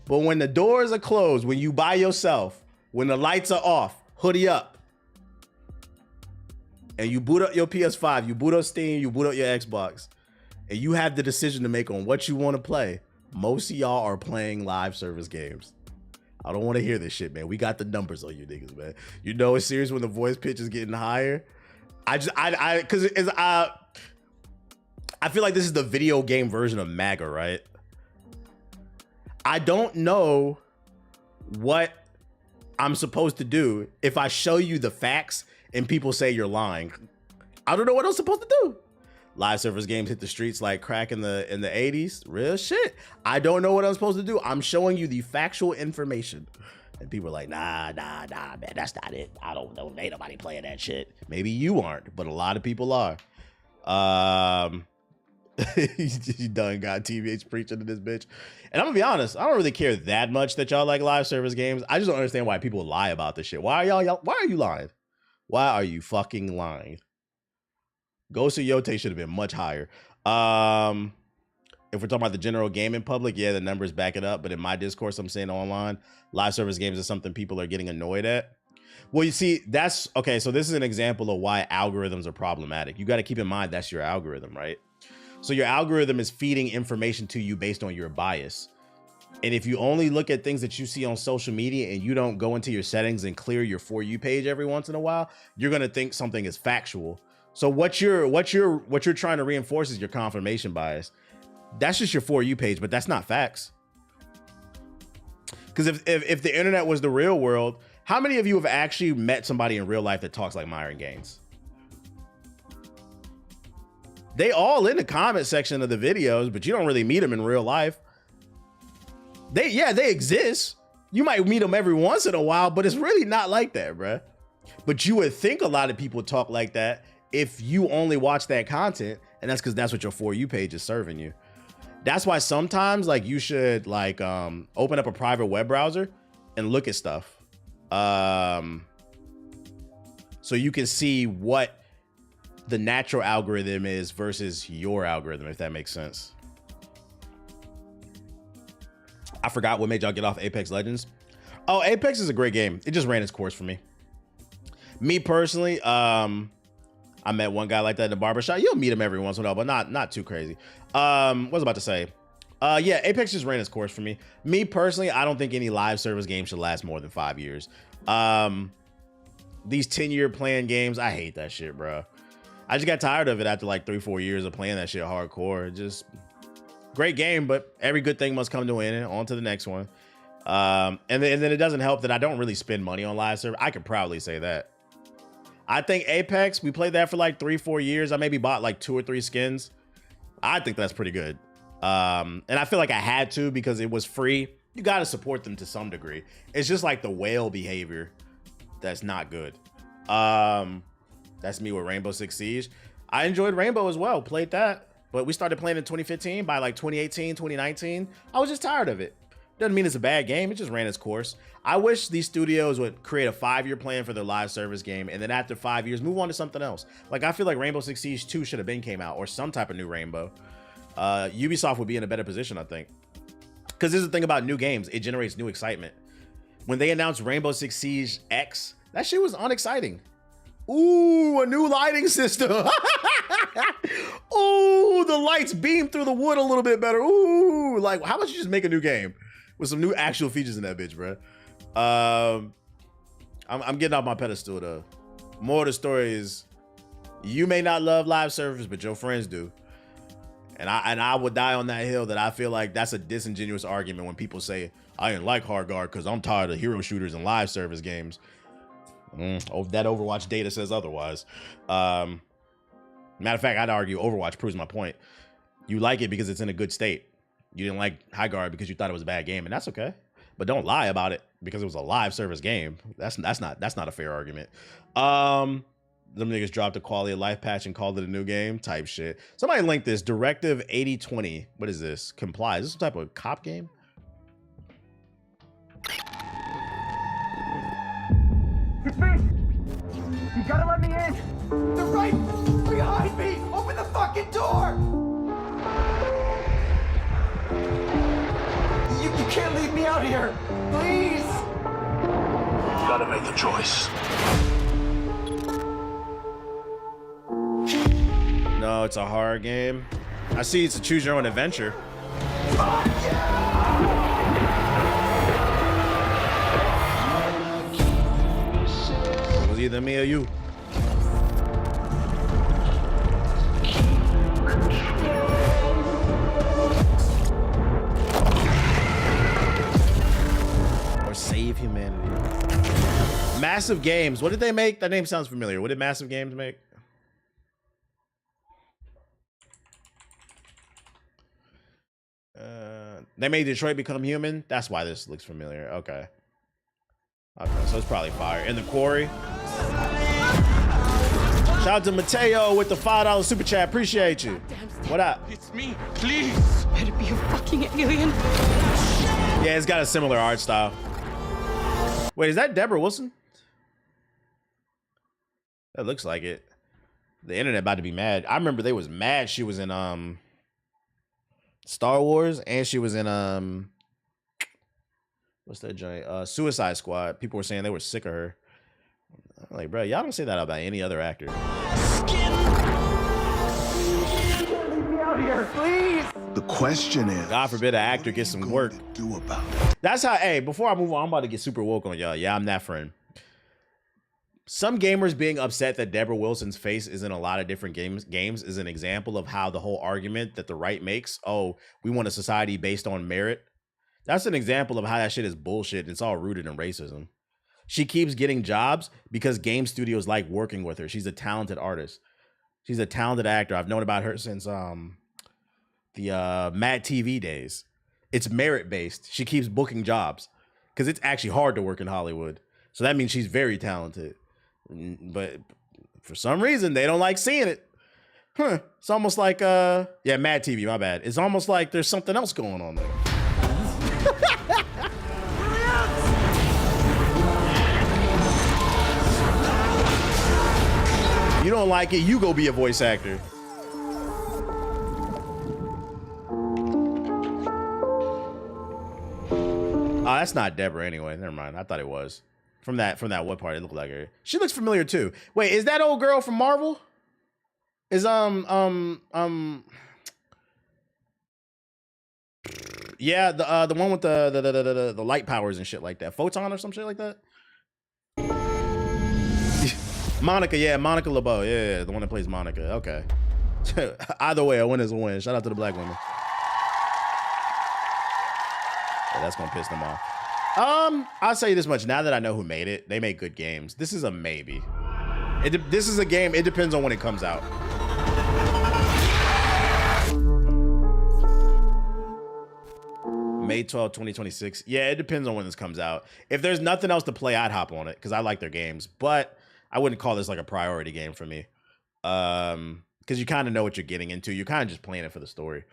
but when the doors are closed, when you by yourself, when the lights are off, hoodie up, and you boot up your PS5, you boot up Steam, you boot up your Xbox, and you have the decision to make on what you want to play, most of y'all are playing live service games. I don't want to hear this shit, man. We got the numbers on you niggas, man. You know it's serious when the voice pitch is getting higher. I feel like this is the video game version of MAGA, right? I don't know what I'm supposed to do if I show you the facts and people say you're lying. I don't know what I'm supposed to do. Live service games hit the streets like crack in the 80s. Real shit. I don't know what I'm supposed to do. I'm showing you the factual information. And people are like, nah, man, that's not it. I don't know. Ain't nobody playing that shit. Maybe you aren't, but a lot of people are. You done got TVH preaching to this bitch. And I'm gonna be honest, I don't really care that much that y'all like live service games. I just don't understand why people lie about this shit. Why are you lying? Why are you fucking lying? Ghost of Yote should have been much higher. If we're talking about the general gaming public, yeah, the numbers back it up. But in my discourse, I'm saying online, live service games is something people are getting annoyed at. Well, you see, that's okay. So this is an example of why algorithms are problematic. You got to keep in mind that's your algorithm, right? So your algorithm is feeding information to you based on your bias. And if you only look at things that you see on social media and you don't go into your settings and clear your For You page every once in a while, you're going to think something is factual. So what you're trying to reinforce is your confirmation bias. That's just your For You page, but that's not facts. Because if the internet was the real world, how many of you have actually met somebody in real life that talks like Myron Gaines? They all in the comment section of the videos, but you don't really meet them in real life. They exist. You might meet them every once in a while, but it's really not like that, bruh. But you would think a lot of people talk like that if you only watch that content, and that's because that's what your For You page is serving you. That's why sometimes like you should like open up a private web browser and look at stuff. So you can see what the natural algorithm is versus your algorithm, if that makes sense. I forgot what made y'all get off Apex Legends. Oh, Apex is a great game. It just ran its course for me. Me personally, I met one guy like that in the barbershop. You'll meet him every once in a while, but not too crazy. What was I about to say? Yeah, Apex just ran its course for me. Me personally, I don't think any live service game should last more than 5 years. These 10-year playing games, I hate that shit, bro. I just got tired of it after like 3-4 years of playing that shit hardcore. Just great game, but every good thing must come to an end. On to the next one. And then it doesn't help that I don't really spend money on live service. I could proudly say that. I think Apex, we played that for like 3-4 years. I maybe bought like 2 or 3 skins. I think that's pretty good. And I feel like I had to because it was free. You got to support them to some degree. It's just like the whale behavior that's not good. That's me with Rainbow Six Siege. I enjoyed Rainbow as well, played that. But we started playing in 2015. By like 2018, 2019, I was just tired of it. Doesn't mean it's a bad game. It just ran its course. I wish these studios would create a 5-year plan for their live service game, and then after 5 years, move on to something else. Like, I feel like Rainbow Six Siege 2 should have been came out, or some type of new Rainbow. Ubisoft would be in a better position, I think. Because this is the thing about new games. It generates new excitement. When they announced Rainbow Six Siege X, that shit was unexciting. Ooh, a new lighting system. Ooh, the lights beam through the wood a little bit better. Ooh, like, how about you just make a new game with some new actual features in that bitch, bro? I'm getting off my pedestal, though. More of the story is, you may not love live service, but your friends do. And I would die on that hill that I feel like that's a disingenuous argument when people say, I didn't like Hard Guard because I'm tired of hero shooters and live service games. Oh, that Overwatch data says otherwise. Matter of fact, I'd argue Overwatch proves my point. You like it because it's in a good state. You didn't like High Guard because you thought it was a bad game, and that's okay. But don't lie about it because it was a live service game. That's not a fair argument. Them niggas dropped a quality of life patch and called it a new game type shit. Somebody linked this. Directive 8020. What is this? Comply. Is this some type of cop game? It's me! You gotta let me in! They're right behind me! Open the fucking door! You can't leave me out here! Please! You gotta make a choice. No, it's a horror game. I see it's a choose your own adventure. Fuck It was either me or you. Or save humanity. Massive Games. What did they make? That name sounds familiar. What did Massive Games make? They made Detroit Become Human. That's why this looks familiar. Okay. Okay, so it's probably fire. And The Quarry. Shout out to Mateo with the $5 super chat. Appreciate you. What up? It's me, please. Better be a fucking alien. Yeah, it's got a similar art style. Wait, is that Deborah Wilson? That looks like it. The internet about to be mad. I remember they was mad she was in Star Wars, and she was in what's that joint? Suicide Squad. People were saying they were sick of her. I'm like, bro, y'all don't say that about any other actor. Leave me out here, please! The question is, God forbid an actor gets some work. do about it. That's how, hey, before I move on, I'm about to get super woke on y'all. Yeah, I'm that friend. Some gamers being upset that Deborah Wilson's face is in a lot of different games is an example of how the whole argument that the right makes, oh, we want a society based on merit. That's an example of how that shit is bullshit. It's all rooted in racism. She keeps getting jobs because game studios like working with her. She's a talented artist. She's a talented actor. I've known about her since the Mad TV days. It's merit based. She keeps booking jobs because it's actually hard to work in Hollywood. So that means she's very talented. But for some reason, they don't like seeing it. Huh. It's almost like, yeah, Mad TV, my bad. It's almost like there's something else going on there. You don't like it, you go be a voice actor. Oh, that's not Deborah anyway. Never mind. I thought it was. From that what part it looked like her. She looks familiar too. Wait, is that old girl from Marvel? Is yeah, the one with the light powers and shit like that. Photon or some shit like that. Monica, yeah, Monica LeBeau. Yeah, the one that plays Monica. Okay. Either way, a win is a win. Shout out to the black women. Yeah, that's gonna piss them off. I'll tell you this much. Now that I know who made it, they make good games. This is a maybe. This is a game. It depends on when it comes out. May 12, 2026. Yeah, it depends on when this comes out. If there's nothing else to play, I'd hop on it because I like their games. But I wouldn't call this like a priority game for me. Because you kind of know what you're getting into. You're kind of just playing it for the story.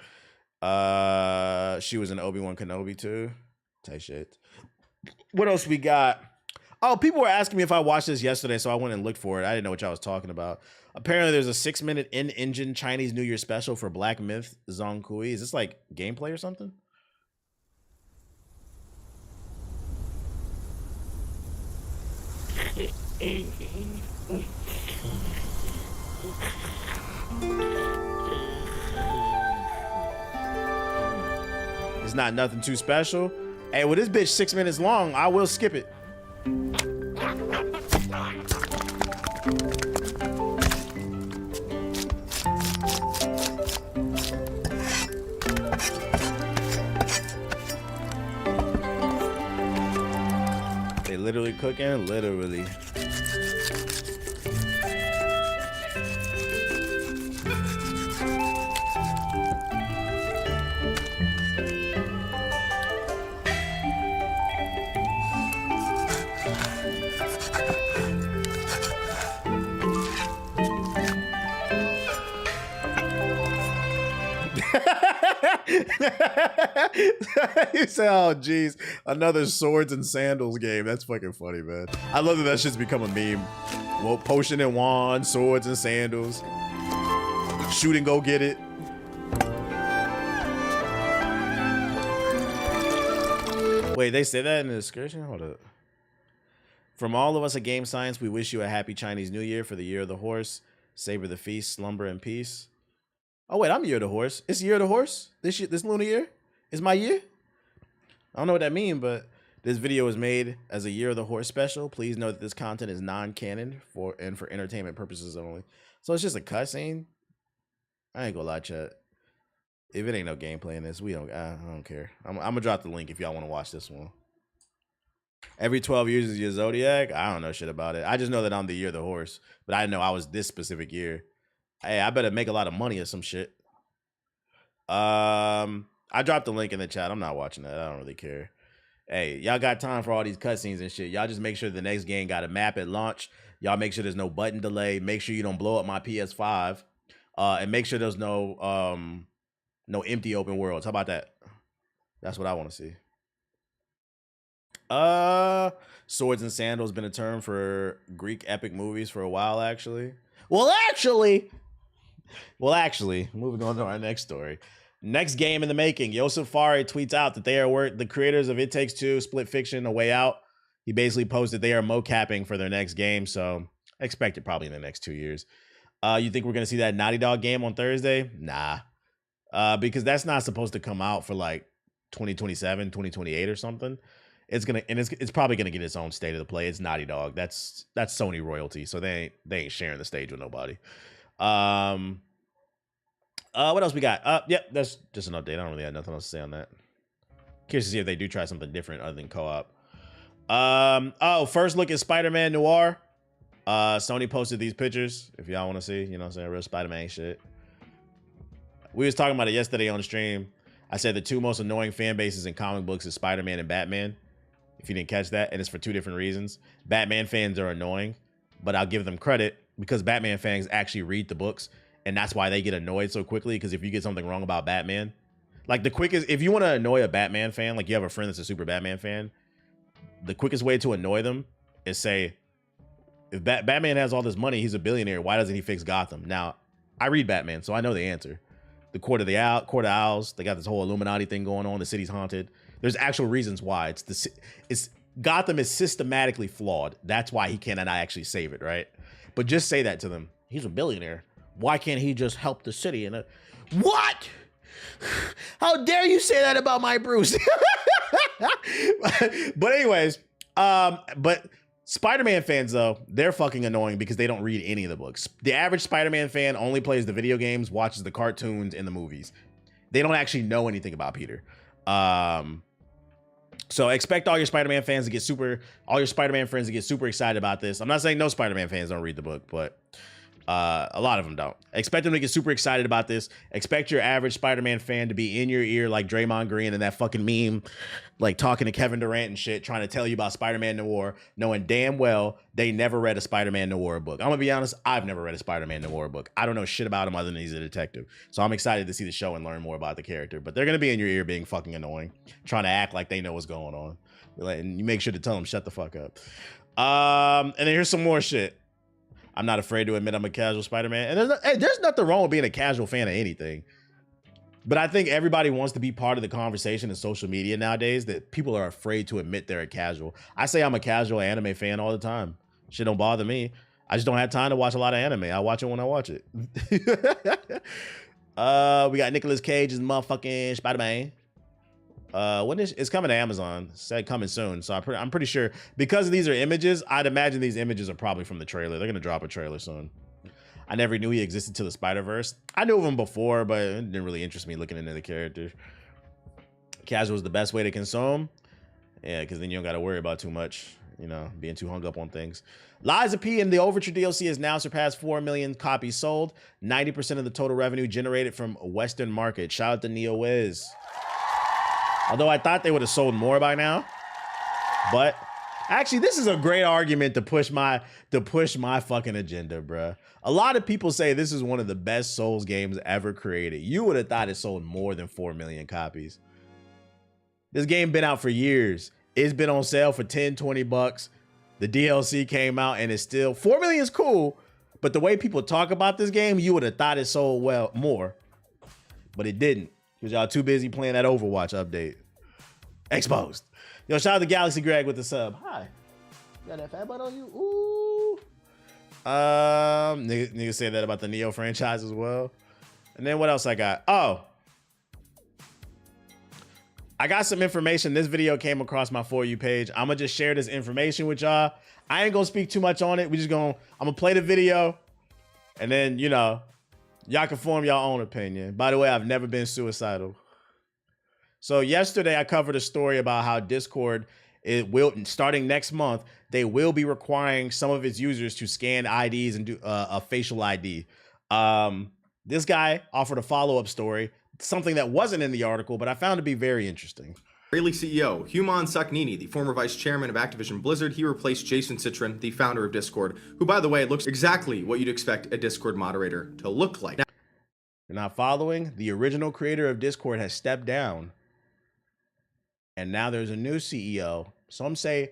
She was in Obi-Wan Kenobi too. Type shit. What else we got? Oh, people were asking me if I watched this yesterday, so I went and looked for it. I didn't know what y'all was talking about. Apparently, there's a 6-minute in-engine Chinese New Year special for Black Myth Zong Kui. Is this like gameplay or something? It's not nothing too special. Hey, well, this bitch 6 minutes long. I will skip it. They literally cooking, literally. You say, oh, geez, another swords and sandals game. That's fucking funny, man. I love that shit's become a meme. Well, potion and wand, swords and sandals. Shoot and go get it. Wait, they say that in the description? Hold up. From all of us at Game Science, we wish you a happy Chinese New Year for the year of the horse. Savor the feast, slumber in peace. Oh, wait, I'm year of the horse. It's year of the horse? This lunar year? Is my year? I don't know what that means, but this video is made as a Year of the Horse special. Please note that this content is non-canon for entertainment purposes only. So it's just a cutscene. I ain't gonna lie, chat. If it ain't no gameplay in this, I don't care. I'm gonna drop the link if y'all want to watch this one. Every 12 years is your zodiac. I don't know shit about it. I just know that I'm the Year of the Horse, but I didn't know I was this specific year. Hey, I better make a lot of money or some shit. I dropped the link in the chat. I'm not watching that. I don't really care. Hey, y'all got time for all these cutscenes and shit. Y'all just make sure the next game got a map at launch. Y'all make sure there's no button delay. Make sure you don't blow up my PS5. And make sure there's no empty open worlds. How about that? That's what I want to see. Swords and sandals been a term for Greek epic movies for a while, actually. Well, actually, moving on to our next story. Next game in the making. Yosef Fares tweets out that they are the creators of It Takes Two, Split Fiction, A Way Out. He basically posted they are mocapping for their next game, so I expect it probably in the next 2 years. You think we're going to see that Naughty Dog game on Thursday? Nah. Because that's not supposed to come out for like 2027, 2028 or something. It's probably gonna get its own state of the play. It's Naughty Dog. That's Sony royalty, so they ain't sharing the stage with nobody. What else we got? Yep, that's just an update. I don't really have nothing else to say on that. Curious to see if they do try something different other than co-op. First look at Spider-Man Noir. Sony posted these pictures. If y'all want to see, you know what I'm saying, real Spider-Man shit. We was talking about it yesterday on the stream. I said the two most annoying fan bases in comic books is Spider-Man and Batman. If you didn't catch that, and it's for two different reasons. Batman fans are annoying, but I'll give them credit because Batman fans actually read the books, and that's why they get annoyed so quickly. Because if you get something wrong about Batman, like the quickest, if you want to annoy a Batman fan, like you have a friend that's a super Batman fan, the quickest way to annoy them is say, if Batman has all this money, he's a billionaire, why doesn't he fix Gotham? Now, I read Batman, so I know the answer. The Court of Owls, they got this whole Illuminati thing going on. The city's haunted. There's actual reasons why. Gotham is systematically flawed. That's why he cannot actually save it, right? But just say that to them. He's a billionaire. Why can't he just help the city? And what? How dare you say that about my Bruce? But anyways, but Spider-Man fans, though, they're fucking annoying because they don't read any of the books. The average Spider-Man fan only plays the video games, watches the cartoons and the movies. They don't actually know anything about Peter. So expect all your Spider-Man fans to get all your Spider-Man friends to get super excited about this. I'm not saying no Spider-Man fans don't read the book, but A lot of them don't. Expect them to get super excited about this. Expect your average Spider-Man fan to be in your ear like Draymond Green and that fucking meme, like talking to Kevin Durant and shit, trying to tell you about Spider-Man Noir, knowing damn well they never read a Spider-Man Noir book. I'm gonna be honest, I've never read a Spider-Man Noir book. I don't know shit about him other than he's a detective. So I'm excited to see the show and learn more about the character. But they're gonna be in your ear being fucking annoying, trying to act like they know what's going on. And you make sure to tell them, shut the fuck up. And then here's some more shit. I'm not afraid to admit I'm a casual Spider-Man. And there's nothing wrong with being a casual fan of anything. But I think everybody wants to be part of the conversation in social media nowadays that people are afraid to admit they're a casual. I say I'm a casual anime fan all the time. Shit don't bother me. I just don't have time to watch a lot of anime. I watch it when I watch it. We got Nicolas Cage's motherfucking Spider-Man. When it's coming to Amazon. It said coming soon, so I'm pretty sure because these are images. I'd imagine these images are probably from the trailer. They're gonna drop a trailer soon. I never knew he existed till the Spider-Verse. I knew of him before, but it didn't really interest me looking into the character. Casual is the best way to consume. Yeah, because then you don't got to worry about too much, you know, being too hung up on things. Lies of P and the Overture DLC has now surpassed 4 million copies sold. 90% of the total revenue generated from Western market. Shout out to Neo Wiz. Although I thought they would have sold more by now. But actually, this is a great argument to push my fucking agenda, bruh. A lot of people say this is one of the best Souls games ever created. You would have thought it sold more than 4 million copies. This game been out for years. It's been on sale for 10, 20 bucks. The DLC came out and it's still 4 million is cool, but the way people talk about this game, you would have thought it sold well more. But it didn't. Because y'all too busy playing that Overwatch update. Exposed. Yo, shout out to Galaxy Greg with the sub. Hi. You got that fat butt on you? Ooh. Niggas say that about the Neo franchise as well. And then what else I got? Oh. I got some information. This video came across my For You page. I'm gonna just share this information with y'all. I ain't gonna speak too much on it. I'm gonna play the video. And then, you know, y'all can form your own opinion. By the way, I've never been suicidal. So yesterday I covered a story about how Discord, starting next month, they will be requiring some of its users to scan IDs and do a facial ID. This guy offered a follow-up story, something that wasn't in the article, but I found to be very interesting. Rayleigh CEO Human Saknini, the former vice chairman of Activision Blizzard, he replaced Jason Citron, the founder of Discord, who, by the way, looks exactly what you'd expect a Discord moderator to look like. You're not following? The original creator of Discord has stepped down, and now there's a new CEO. Some say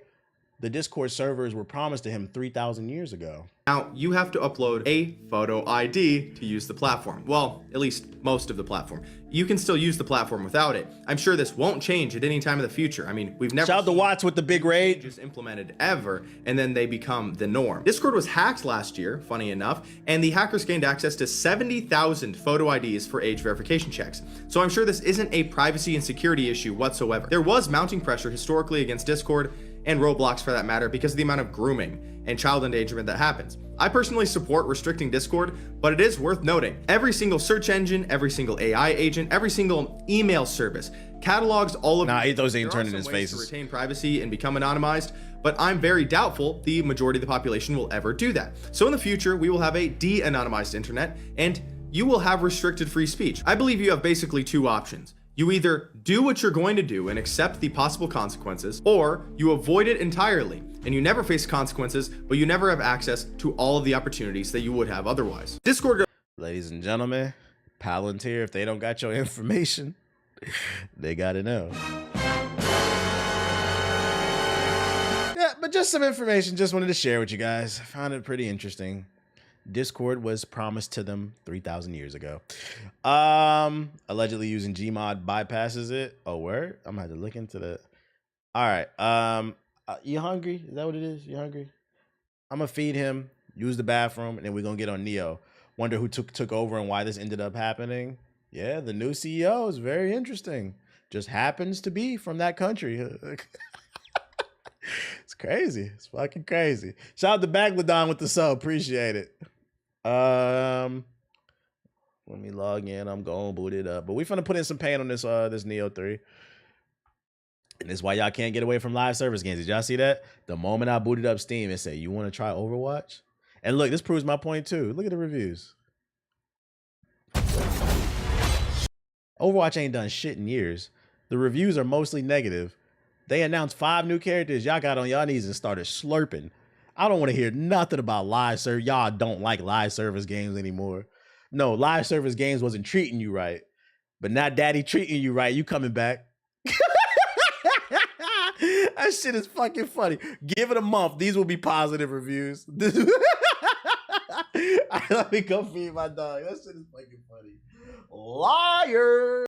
the Discord servers were promised to him 3,000 years ago. Now, you have to upload a photo ID to use the platform. Well, at least most of the platform. You can still use the platform without it. I'm sure this won't change at any time in the future. I mean, we've never Shout out to Watts with the big raid. Just implemented ever, and then they become the norm. Discord was hacked last year, funny enough, and the hackers gained access to 70,000 photo IDs for age verification checks. So I'm sure this isn't a privacy and security issue whatsoever. There was mounting pressure historically against Discord, and Roblox for that matter, because of the amount of grooming and child endangerment that happens. I personally support restricting Discord, but it is worth noting, every single search engine, every single AI agent, every single email service catalogs all of those ain't turning his faces. To retain privacy and become anonymized, but I'm very doubtful the majority of the population will ever do that. So in the future, we will have a de-anonymized internet, and you will have restricted free speech. I believe you have basically two options. You either do what you're going to do and accept the possible consequences, or you avoid it entirely and you never face consequences, but you never have access to all of the opportunities that you would have otherwise. Discord. Ladies and gentlemen, Palantir, if they don't got your information, they gotta know. Yeah, but just some information, just wanted to share with you guys. I found it pretty interesting. Discord was promised to them 3,000 years ago. Allegedly using Gmod bypasses it. Oh, word? I'm gonna have to look into that. All right. You hungry? Is that what it is? You hungry? I'm gonna feed him, use the bathroom, and then we're gonna get on Neo. Wonder who took over and why this ended up happening. Yeah, the new CEO is very interesting. Just happens to be from that country. It's crazy. It's fucking crazy. Shout out to Bagladon with the sub. Appreciate it. Let me log in. I'm going to boot it up. But we finna put in some pain on this this Neo 3. And this is why y'all can't get away from live service games. Did y'all see that? The moment I booted up Steam, it said, you want to try Overwatch? And look, this proves my point too. Look at the reviews. Overwatch ain't done shit in years. The reviews are mostly negative. They announced 5 new characters. Y'all got on y'all knees and started slurping. I don't want to hear nothing about live service. Y'all don't like live service games anymore. No, live service games wasn't treating you right. But now daddy treating you right. You coming back. That shit is fucking funny. Give it a month. These will be positive reviews. Let me go feed my dog. That shit is fucking funny. Liar.